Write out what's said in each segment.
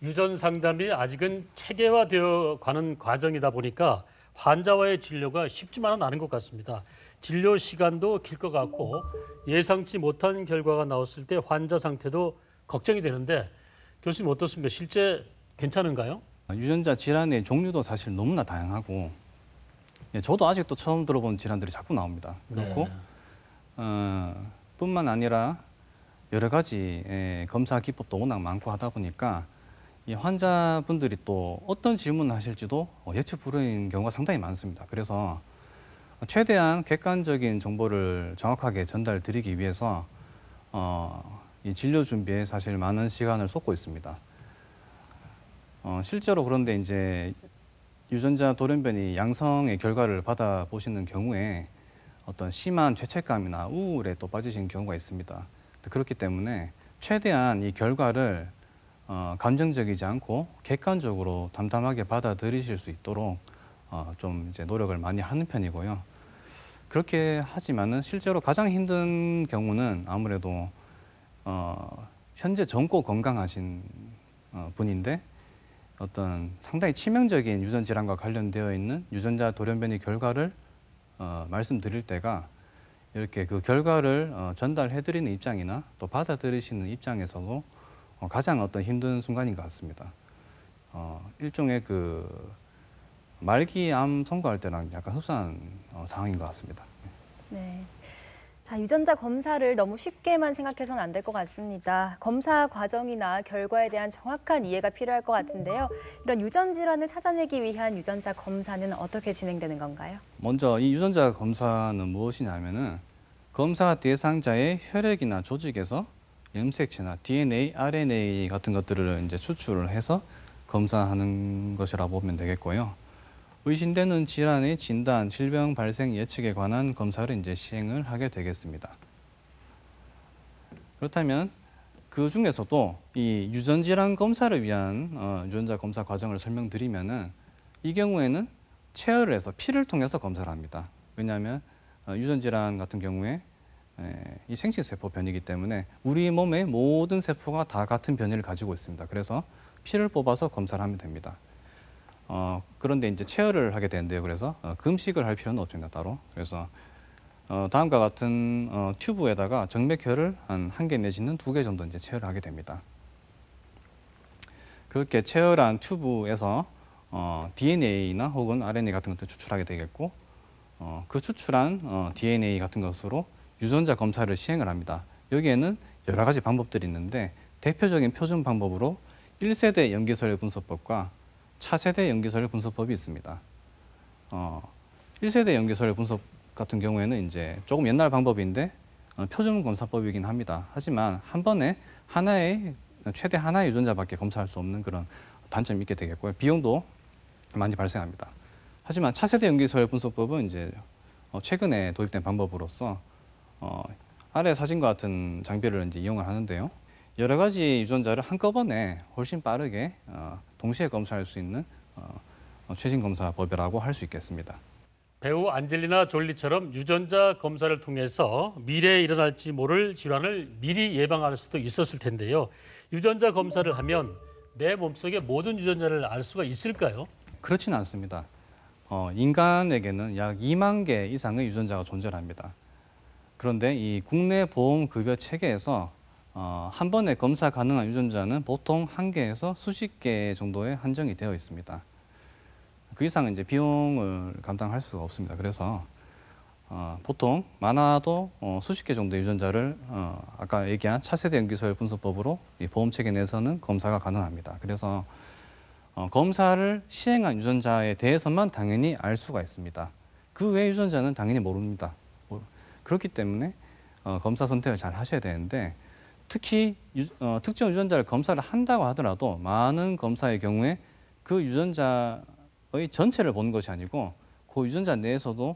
유전 상담이 아직은 체계화되어 가는 과정이다 보니까 환자와의 진료가 쉽지만은 않은 것 같습니다. 진료 시간도 길 것 같고 예상치 못한 결과가 나왔을 때 환자 상태도 걱정이 되는데 교수님 어떻습니까? 실제 괜찮은가요? 유전자 질환의 종류도 사실 너무나 다양하고 저도 아직도 처음 들어본 질환들이 자꾸 나옵니다. 그렇고 뿐만 아니라 여러 가지 검사 기법도 워낙 많고 하다 보니까 이 환자분들이 또 어떤 질문을 하실지도 예측 불허인 경우가 상당히 많습니다. 그래서 최대한 객관적인 정보를 정확하게 전달드리기 위해서 이 진료 준비에 사실 많은 시간을 쏟고 있습니다. 실제로 그런데 이제 유전자 돌연변이 양성의 결과를 받아보시는 경우에 어떤 심한 죄책감이나 우울에 또 빠지신 경우가 있습니다. 그렇기 때문에 최대한 이 결과를 감정적이지 않고 객관적으로 담담하게 받아들이실 수 있도록 좀 이제 노력을 많이 하는 편이고요. 그렇게 하지만은 실제로 가장 힘든 경우는 아무래도 현재 젊고 건강하신 분인데 어떤 상당히 치명적인 유전 질환과 관련되어 있는 유전자 돌연변이 결과를 말씀드릴 때가 이렇게 그 결과를 전달해드리는 입장이나 또 받아들이시는 입장에서도 가장 어떤 힘든 순간인 것 같습니다. 일종의 그 말기암 선고할 때랑 약간 흡사한 상황인 것 같습니다. 네. 자, 유전자 검사를 너무 쉽게만 생각해서는 안 될 것 같습니다. 검사 과정이나 결과에 대한 정확한 이해가 필요할 것 같은데요. 이런 유전 질환을 찾아내기 위한 유전자 검사는 어떻게 진행되는 건가요? 먼저 이 유전자 검사는 무엇이냐면은 검사 대상자의 혈액이나 조직에서 염색체나 DNA, RNA 같은 것들을 이제 추출을 해서 검사하는 것이라고 보면 되겠고요. 의심되는 질환의 진단, 질병 발생 예측에 관한 검사를 이제 시행을 하게 되겠습니다. 그렇다면 그 중에서도 이 유전질환 검사를 위한 유전자 검사 과정을 설명드리면은 이 경우에는 체열을 해서 피를 통해서 검사를 합니다. 왜냐하면 유전질환 같은 경우에 이 생식세포 변이기 때문에 우리 몸의 모든 세포가 다 같은 변이를 가지고 있습니다. 그래서 피를 뽑아서 검사를 하면 됩니다. 그런데 이제 체열을 하게 되는데요. 그래서 금식을 할 필요는 없습니다. 따로. 그래서 다음과 같은 튜브에다가 정맥혈을 한 개 내지는 2개 정도 이제 체열을 하게 됩니다. 그렇게 체열한 튜브에서 DNA나 혹은 RNA 같은 것들을 추출하게 되겠고 그 추출한 DNA 같은 것으로 유전자 검사를 시행을 합니다. 여기에는 여러 가지 방법들이 있는데 대표적인 표준 방법으로 1세대 염기설 분석법과 차세대 염기설 분석법이 있습니다. 1세대 염기설 분석 같은 경우에는 이제 조금 옛날 방법인데 표준 검사법이긴 합니다. 하지만 한 번에 최대 하나의 유전자밖에 검사할 수 없는 그런 단점이 있게 되겠고요. 비용도 많이 발생합니다. 하지만 차세대 염기설 분석법은 이제 최근에 도입된 방법으로서 아래 사진과 같은 장비를 이제 이용을 하는데요. 여러 가지 유전자를 한꺼번에 훨씬 빠르게 동시에 검사할 수 있는 최신 검사법이라고 할 수 있겠습니다. 배우 안젤리나 졸리처럼 유전자 검사를 통해서 미래에 일어날지 모를 질환을 미리 예방할 수도 있었을 텐데요. 유전자 검사를 하면 내 몸속의 모든 유전자를 알 수가 있을까요? 그렇지는 않습니다. 인간에게는 약 2만 개 이상의 유전자가 존재합니다. 그런데 이 국내 보험급여 체계에서 한 번에 검사 가능한 유전자는 보통 1개에서 수십 개 정도에 한정이 되어 있습니다. 그 이상은 이제 비용을 감당할 수가 없습니다. 그래서 보통 많아도 수십 개 정도의 유전자를 아까 얘기한 차세대 염기설 분석법으로 이 보험 체계 내에서는 검사가 가능합니다. 그래서 검사를 시행한 유전자에 대해서만 당연히 알 수가 있습니다. 그 외의 유전자는 당연히 모릅니다. 그렇기 때문에 검사 선택을 잘 하셔야 되는데 특히 특정 유전자를 검사를 한다고 하더라도 많은 검사의 경우에 그 유전자의 전체를 보는 것이 아니고 그 유전자 내에서도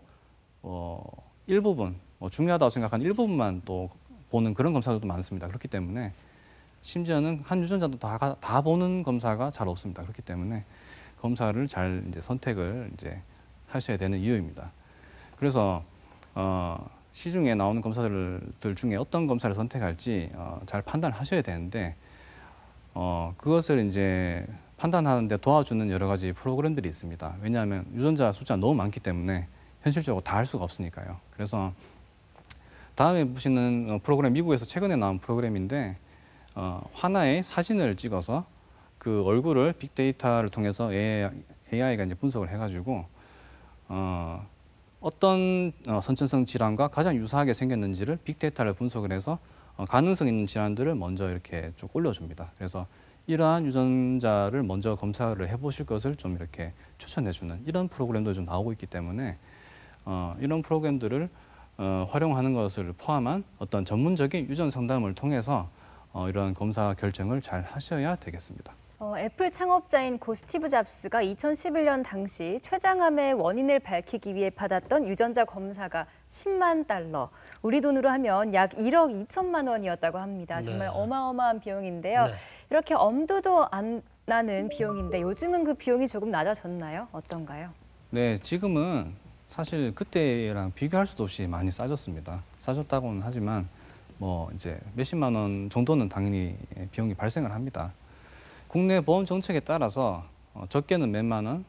일부분, 중요하다고 생각하는 일부분만 또 보는 그런 검사들도 많습니다. 그렇기 때문에 심지어는 한 유전자도 다 보는 검사가 잘 없습니다. 그렇기 때문에 검사를 잘 이제 선택을 이제 하셔야 되는 이유입니다. 그래서 시중에 나오는 검사들 중에 어떤 검사를 선택할지 잘 판단하셔야 되는데 그것을 이제 판단하는 데 도와주는 여러 가지 프로그램들이 있습니다. 왜냐하면 유전자 숫자가 너무 많기 때문에 현실적으로 다 할 수가 없으니까요. 그래서 다음에 보시는 프로그램, 미국에서 최근에 나온 프로그램인데 하나의 사진을 찍어서 그 얼굴을 빅데이터를 통해서 AI가 이제 분석을 해가지고 어떤 선천성 질환과 가장 유사하게 생겼는지를 빅데이터를 분석을 해서 가능성 있는 질환들을 먼저 이렇게 쭉 올려줍니다. 그래서 이러한 유전자를 먼저 검사를 해보실 것을 좀 이렇게 추천해주는 이런 프로그램도 좀 나오고 있기 때문에 이런 프로그램들을 활용하는 것을 포함한 어떤 전문적인 유전 상담을 통해서 이런 검사 결정을 잘 하셔야 되겠습니다. 애플 창업자인 고 스티브 잡스가 2011년 당시 췌장암의 원인을 밝히기 위해 받았던 유전자 검사가 10만 달러, 우리 돈으로 하면 약 1억 2천만 원이었다고 합니다. 정말 네. 어마어마한 비용인데요. 네. 이렇게 엄두도 안 나는 비용인데 요즘은 그 비용이 조금 낮아졌나요? 어떤가요? 네, 지금은 사실 그때랑 비교할 수도 없이 많이 싸졌습니다. 싸졌다고는 하지만 뭐 이제 몇십만 원 정도는 당연히 비용이 발생을 합니다. 국내 보험 정책에 따라서 적게는 몇만 원,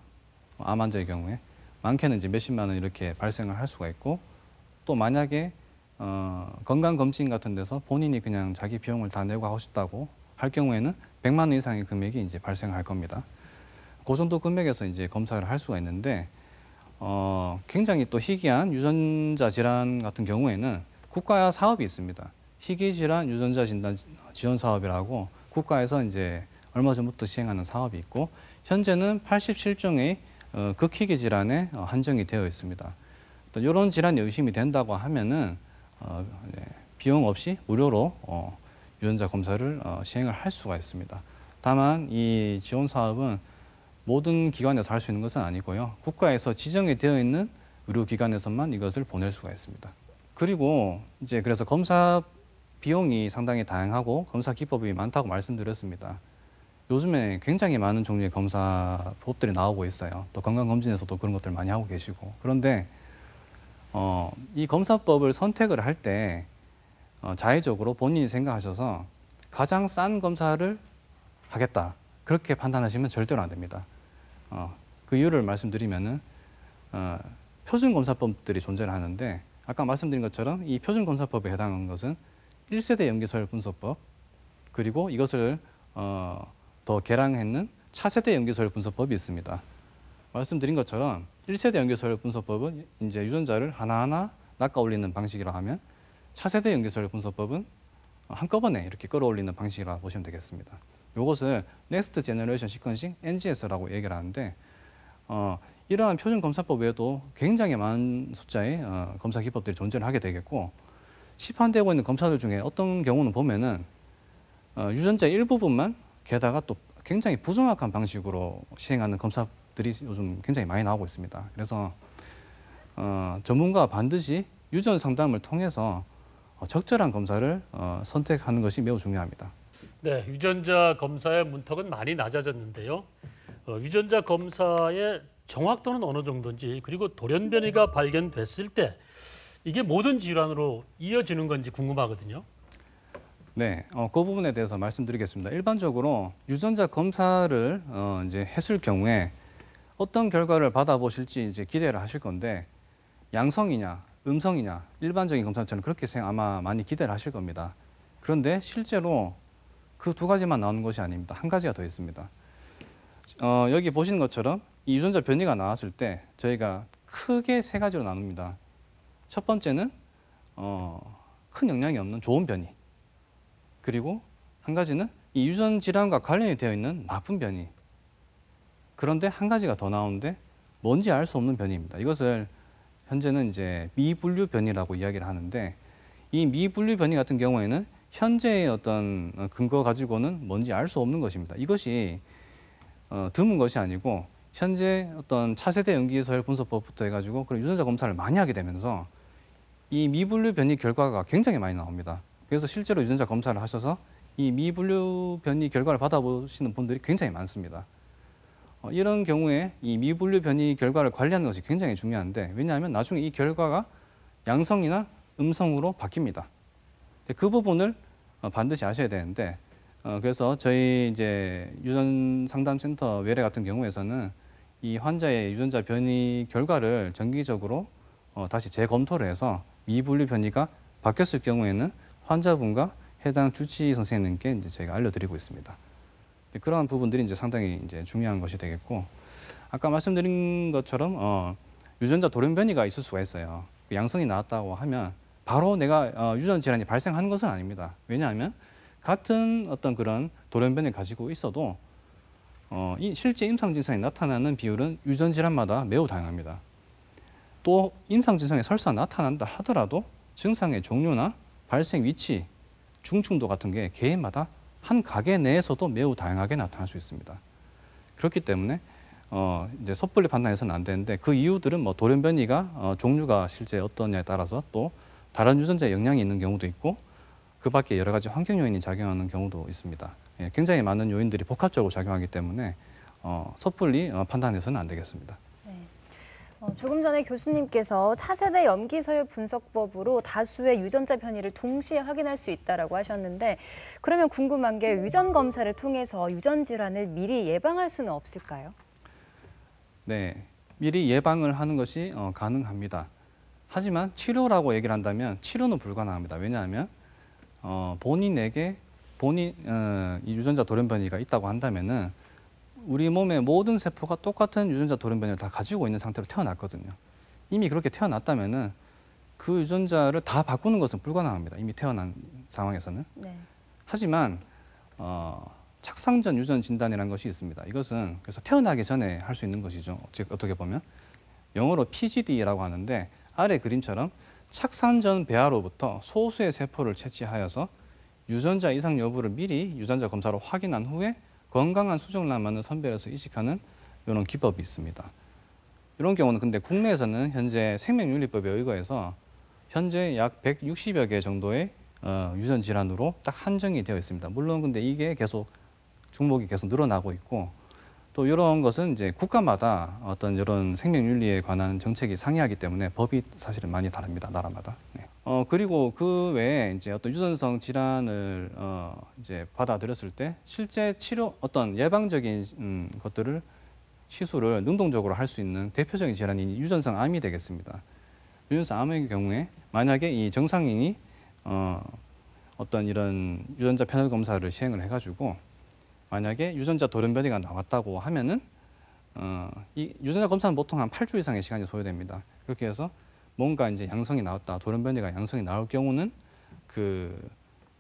암 환자의 경우에 많게는 이제 몇십만 원 이렇게 발생을 할 수가 있고 또 만약에 건강 검진 같은 데서 본인이 그냥 자기 비용을 다 내고 하고 싶다고 할 경우에는 100만 원 이상의 금액이 이제 발생할 겁니다. 그 정도 금액에서 이제 검사를 할 수가 있는데 굉장히 또 희귀한 유전자 질환 같은 경우에는 국가 사업이 있습니다. 희귀 질환 유전자 진단 지원 사업이라고 국가에서 이제 얼마 전부터 시행하는 사업이 있고 현재는 87종의 극희귀 질환에 한정이 되어 있습니다. 또 이런 질환이 의심이 된다고 하면은 비용 없이 무료로 유전자 검사를 시행을 할 수가 있습니다. 다만 이 지원 사업은 모든 기관에서 할 수 있는 것은 아니고요. 국가에서 지정이 되어 있는 의료기관에서만 이것을 보낼 수가 있습니다. 그리고 이제 그래서 검사 비용이 상당히 다양하고 검사 기법이 많다고 말씀드렸습니다. 요즘에 굉장히 많은 종류의 검사법들이 나오고 있어요. 또 건강검진에서도 그런 것들 많이 하고 계시고. 그런데 이 검사법을 선택을 할 때 자의적으로 본인이 생각하셔서 가장 싼 검사를 하겠다. 그렇게 판단하시면 절대로 안 됩니다. 그 이유를 말씀드리면은 표준검사법들이 존재를 하는데 아까 말씀드린 것처럼 이 표준검사법에 해당하는 것은 1세대 염기서열 분석법 그리고 이것을 더 개량했는 차세대 염기서열 분석법이 있습니다. 말씀드린 것처럼 1세대 염기서열 분석법은 이제 유전자를 하나하나 낚아 올리는 방식이라 하면 차세대 염기서열 분석법은 한꺼번에 이렇게 끌어올리는 방식이라고 보시면 되겠습니다. 이것을 Next Generation Sequencing, NGS라고 얘기를 하는데 이러한 표준 검사법 외에도 굉장히 많은 숫자의 검사 기법들이 존재를 하게 되겠고 시판되고 있는 검사들 중에 어떤 경우는 보면은 유전자의 일부분만 게다가 또 굉장히 부정확한 방식으로 시행하는 검사들이 요즘 굉장히 많이 나오고 있습니다. 그래서 전문가가 반드시 유전 상담을 통해서 적절한 검사를 선택하는 것이 매우 중요합니다. 네, 유전자 검사의 문턱은 많이 낮아졌는데요. 유전자 검사의 정확도는 어느 정도인지 그리고 돌연변이가 발견됐을 때 이게 모든 질환으로 이어지는 건지 궁금하거든요. 네, 그 부분에 대해서 말씀드리겠습니다. 일반적으로 유전자 검사를 이제 했을 경우에 어떤 결과를 받아보실지 이제 기대를 하실 건데 양성이냐, 음성이냐 일반적인 검사처럼 그렇게 아마 많이 기대를 하실 겁니다. 그런데 실제로 그 두 가지만 나오는 것이 아닙니다. 한 가지가 더 있습니다. 여기 보시는 것처럼 이 유전자 변이가 나왔을 때 저희가 크게 세 가지로 나눕니다. 첫 번째는 큰 영향이 없는 좋은 변이. 그리고 한 가지는 이 유전 질환과 관련이 되어 있는 나쁜 변이. 그런데 한 가지가 더 나오는데 뭔지 알 수 없는 변이입니다. 이것을 현재는 이제 미분류 변이라고 이야기를 하는데 이 미분류 변이 같은 경우에는 현재의 어떤 근거 가지고는 뭔지 알 수 없는 것입니다. 이것이 드문 것이 아니고 현재 어떤 차세대 염기서열 분석법부터 해가지고 그런 유전자 검사를 많이 하게 되면서 이 미분류 변이 결과가 굉장히 많이 나옵니다. 그래서 실제로 유전자 검사를 하셔서 이 미분류 변이 결과를 받아보시는 분들이 굉장히 많습니다. 이런 경우에 이 미분류 변이 결과를 관리하는 것이 굉장히 중요한데 왜냐하면 나중에 이 결과가 양성이나 음성으로 바뀝니다. 그 부분을 반드시 아셔야 되는데 그래서 저희 이제 유전 상담센터 외래 같은 경우에서는 이 환자의 유전자 변이 결과를 정기적으로 다시 재검토를 해서 미분류 변이가 바뀌었을 경우에는 환자분과 해당 주치 선생님께 이제 저희가 알려드리고 있습니다. 그러한 부분들이 이제 상당히 이제 중요한 것이 되겠고, 아까 말씀드린 것처럼 유전자 돌연 변이가 있을 수가 있어요. 양성이 나왔다고 하면 바로 내가 유전 질환이 발생하는 것은 아닙니다. 왜냐하면 같은 어떤 그런 돌연 변이를 가지고 있어도 이 실제 임상 증상이 나타나는 비율은 유전 질환마다 매우 다양합니다. 또 임상 증상이 설사 나타난다 하더라도 증상의 종류나 발생 위치, 중증도 같은 게 개인마다 한 가게 내에서도 매우 다양하게 나타날 수 있습니다. 그렇기 때문에 이제 섣불리 판단해서는 안 되는데, 그 이유들은 뭐 돌연 변이가 종류가 실제 어떠냐에 따라서 또 다른 유전자에 영향이 있는 경우도 있고, 그 밖에 여러 가지 환경 요인이 작용하는 경우도 있습니다. 예, 굉장히 많은 요인들이 복합적으로 작용하기 때문에 섣불리 판단해서는 안 되겠습니다. 조금 전에 교수님께서 차세대 염기서열 분석법으로 다수의 유전자 변이를 동시에 확인할 수 있다라고 하셨는데, 그러면 궁금한 게 유전 검사를 통해서 유전 질환을 미리 예방할 수는 없을까요? 네, 미리 예방을 하는 것이 가능합니다. 하지만 치료라고 얘기를 한다면 치료는 불가능합니다. 왜냐하면 본인에게 이 유전자 돌연 변이가 있다고 한다면은 우리 몸의 모든 세포가 똑같은 유전자 돌연 변이를 다 가지고 있는 상태로 태어났거든요. 이미 그렇게 태어났다면은 그 유전자를 다 바꾸는 것은 불가능합니다. 이미 태어난 상황에서는. 네. 하지만 착상전 유전 진단이라는 것이 있습니다. 이것은 그래서 태어나기 전에 할 수 있는 것이죠. 어떻게 보면 영어로 PGD라고 하는데, 아래 그림처럼 착상전 배아로부터 소수의 세포를 채취하여서 유전자 이상 여부를 미리 유전자 검사로 확인한 후에 건강한 수정란 맞는 선별해서 이식하는 이런 기법이 있습니다. 이런 경우는 근데 국내에서는 현재 생명윤리법에 의거해서 현재 약 160여 개 정도의 유전 질환으로 딱 한정이 되어 있습니다. 물론 근데 이게 계속 종목이 계속 늘어나고 있고, 또 이런 것은 이제 국가마다 어떤 이런 생명윤리에 관한 정책이 상이하기 때문에 법이 사실은 많이 다릅니다. 나라마다. 네. 그리고 그 외에 이제 어떤 유전성 질환을 이제 받아들였을 때 실제 치료 어떤 예방적인 것들을 시술을 능동적으로 할 수 있는 대표적인 질환이 유전성 암이 되겠습니다. 유전성 암의 경우에 만약에 이 정상인이 어떤 이런 유전자 패널 검사를 시행을 해가지고 만약에 유전자 돌연 변이가 나왔다고 하면은 이 유전자 검사는 보통 한 8주 이상의 시간이 소요됩니다. 그렇게 해서 뭔가 이제 양성이 나왔다, 돌연 변이가 양성이 나올 경우는 그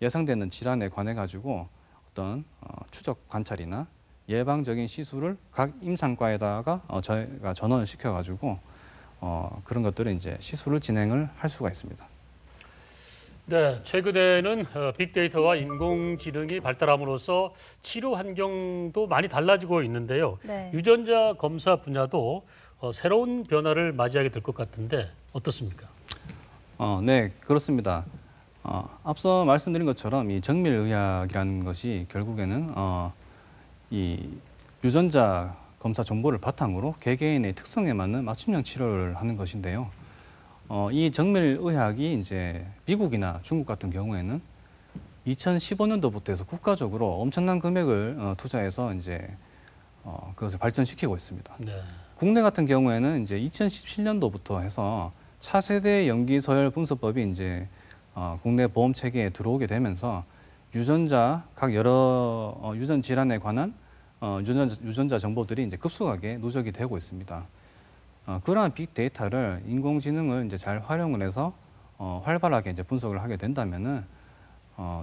예상되는 질환에 관해 가지고 어떤 추적 관찰이나 예방적인 시술을 각 임상과에다가 저희가 전원을 시켜 가지고 그런 것들을 이제 시술을 진행을 할 수가 있습니다. 네, 최근에는 빅데이터와 인공지능이 발달함으로써 치료 환경도 많이 달라지고 있는데요. 네. 유전자 검사 분야도 새로운 변화를 맞이하게 될 것 같은데 어떻습니까? 네, 그렇습니다. 앞서 말씀드린 것처럼 이 정밀의학이라는 것이 결국에는 이 유전자 검사 정보를 바탕으로 개개인의 특성에 맞는 맞춤형 치료를 하는 것인데요. 이 정밀의학이 이제 미국이나 중국 같은 경우에는 2015년도부터 해서 국가적으로 엄청난 금액을 투자해서 이제 그것을 발전시키고 있습니다. 네. 국내 같은 경우에는 이제 2017년도부터 해서 차세대 염기서열 분석법이 이제 국내 보험 체계에 들어오게 되면서 각 여러 유전 질환에 관한 유전자 정보들이 이제 급속하게 누적이 되고 있습니다. 그러한 빅데이터를 인공지능을 이제 잘 활용을 해서 활발하게 이제 분석을 하게 된다면은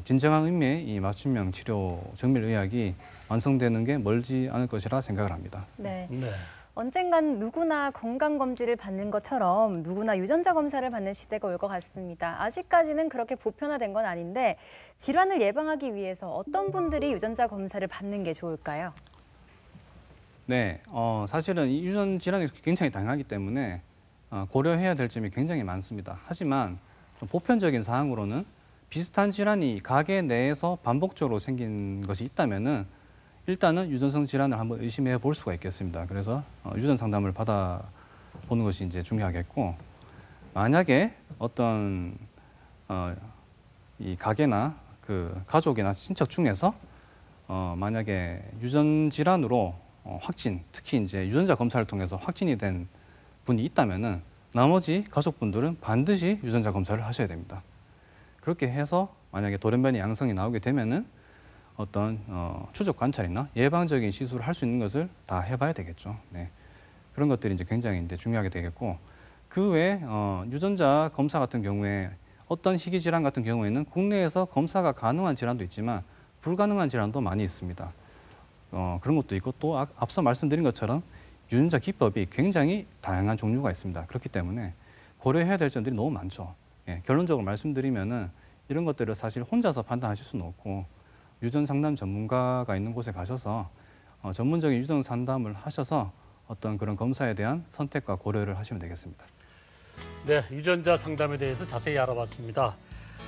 진정한 의미의 이 맞춤형 치료 정밀의학이 완성되는 게 멀지 않을 것이라 생각을 합니다. 네. 네. 언젠간 누구나 건강검진을 받는 것처럼 누구나 유전자 검사를 받는 시대가 올 것 같습니다. 아직까지는 그렇게 보편화된 건 아닌데 질환을 예방하기 위해서 어떤 분들이 유전자 검사를 받는 게 좋을까요? 네, 사실은 이 유전 질환이 굉장히 다양하기 때문에 고려해야 될 점이 굉장히 많습니다. 하지만 좀 보편적인 사항으로는 비슷한 질환이 가게 내에서 반복적으로 생긴 것이 있다면은 일단은 유전성 질환을 한번 의심해 볼 수가 있겠습니다. 그래서 유전 상담을 받아보는 것이 이제 중요하겠고, 만약에 어떤 이 가게나 그 가족이나 친척 중에서 만약에 유전 질환으로 확진, 특히 이제 유전자 검사를 통해서 확진이 된 분이 있다면은 나머지 가족분들은 반드시 유전자 검사를 하셔야 됩니다. 그렇게 해서 만약에 돌연변이 양성이 나오게 되면은 어떤 추적 관찰이나 예방적인 시술을 할 수 있는 것을 다 해봐야 되겠죠. 네. 그런 것들이 이제 굉장히 이제 중요하게 되겠고, 그 외에 유전자 검사 같은 경우에 어떤 희귀 질환 같은 경우에는 국내에서 검사가 가능한 질환도 있지만 불가능한 질환도 많이 있습니다. 그런 것도 있고, 또 앞서 말씀드린 것처럼 유전자 기법이 굉장히 다양한 종류가 있습니다. 그렇기 때문에 고려해야 될 점들이 너무 많죠. 예, 결론적으로 말씀드리면은 이런 것들을 사실 혼자서 판단하실 수는 없고, 유전 상담 전문가가 있는 곳에 가셔서 전문적인 유전 상담을 하셔서 어떤 그런 검사에 대한 선택과 고려를 하시면 되겠습니다. 네, 유전자 상담에 대해서 자세히 알아봤습니다.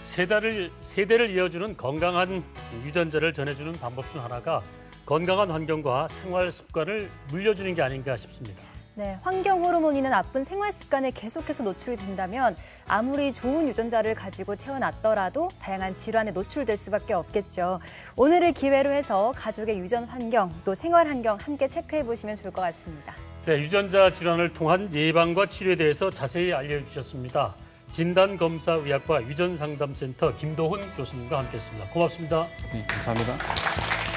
세대를 이어주는 건강한 유전자를 전해주는 방법 중 하나가 건강한 환경과 생활 습관을 물려주는 게 아닌가 싶습니다. 네, 환경 호르몬이나 나쁜 생활 습관에 계속해서 노출이 된다면 아무리 좋은 유전자를 가지고 태어났더라도 다양한 질환에 노출될 수밖에 없겠죠. 오늘을 기회로 해서 가족의 유전 환경, 또 생활 환경 함께 체크해 보시면 좋을 것 같습니다. 네, 유전자 질환을 통한 예방과 치료에 대해서 자세히 알려주셨습니다. 진단검사의학과 유전상담센터 김도훈 교수님과 함께했습니다. 고맙습니다. 네, 감사합니다.